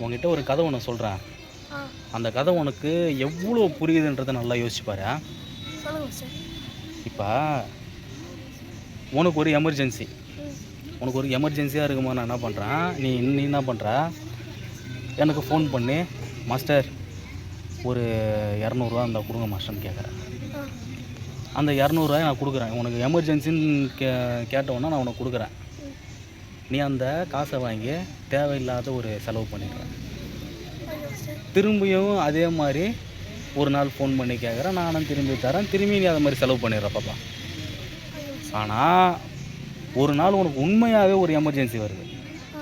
உங்ககிட்ட ஒரு கதை ஒன்று சொல்கிறேன். ஆ அந்த கதை உனக்கு எவ்வளோ புரியுதுன்றதை நல்லா யோசிச்சு பாரு. சொல்லுங்க மாஸ்டர். இப்போ உனக்கு ஒரு எமர்ஜென்சி ம் உனக்கு ஒரு எமர்ஜென்சியாக இருக்கும்போது நான் என்ன பண்ணுறேன், நீ நீ என்ன பண்ணுற, எனக்கு ஃபோன் பண்ணி மாஸ்டர் ஒரு இரநூறுவா இருந்தால் கொடுங்க மாஸ்டர்னு கேட்குறேன். ஆ அந்த இரநூறுவாயை நான் கொடுக்குறேன். உனக்கு எமர்ஜென்சின்னு கேட்டவுடனே நான் உனக்கு கொடுக்குறேன். ம் நீ அந்த காசை வாங்கி தேவையில்லாத ஒரு செலவு பண்ணிடுற. Okay master. திரும்பியும் அதே மாதிரி ஒரு நாள் ஃபோன் பண்ணி கேட்குறேன், நானும் திரும்பி தரேன். திரும்பி நீ அதை மாதிரி செலவு பண்ணிடுற பாப்பா. Okay master. ஆனால் ஒரு நாள் உனக்கு உண்மையாகவே ஒரு எமர்ஜென்சி வருது, ஆ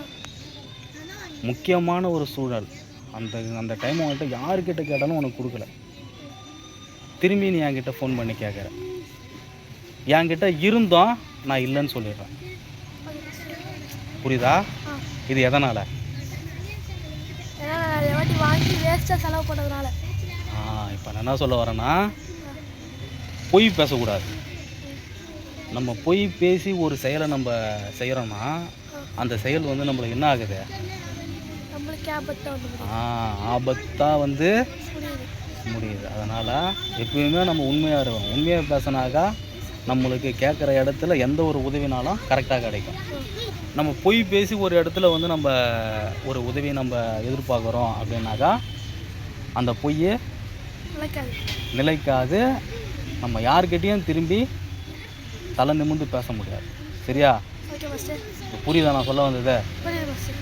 முக்கியமான ஒரு சூழல். அந்த அந்த டைம் உன்கிட்ட யாருக்கிட்ட கேட்டாலும் உனக்கு கொடுக்கல. திரும்பி நீ என்கிட்ட ஃபோன் பண்ணி கேட்குற. என்கிட்ட இருந்தோம் நான் இல்லைன்னு சொல்லிடுறேன். Okay master. புரியுதா? ஆ இது எதனால்? ஏன்னா நான் நிறைய வாட்டி வாங்கி வேஸ்ட்டாக செலவு பண்ணதுனால. இப்போ நான் என்ன சொல்ல வரேன்னா, பொய் பேசக்கூடாது. நம்ம பொய் பேசி ஒரு செயலை நம்ம செய்கிறோன்னா அந்த செயல் வந்து நம்மளுக்கு என்ன ஆகுது, நம்மளுக்கே ஆபத்தாக வந்து முடியும். ஆபத்தாக வந்து புரியுது. முடியுது. அதனால் எப்பயுமே நம்ம உண்மையாக இருக்கணும். உண்மையாக பேசினாக்கா நம்மளுக்கு கேட்குற இடத்துல எந்த ஒரு உதவினாலும் கரெக்டாக கிடைக்கும். நம்ம பொய் பேசி ஒரு இடத்துல வந்து நம்ம ஒரு உதவி நம்ம எதிர்பார்க்குறோம் அப்படின்னாக்கா அந்த பொய்யே நிலைக்காது. நிலைக்காது. நம்ம யார்கிட்டேயும் திரும்பி தலை நிமிர்ந்து பேச முடியாது. சரியா? Okay master. புரியுதா நான் சொல்ல வந்தது? புரியுது மாஸ்டர்.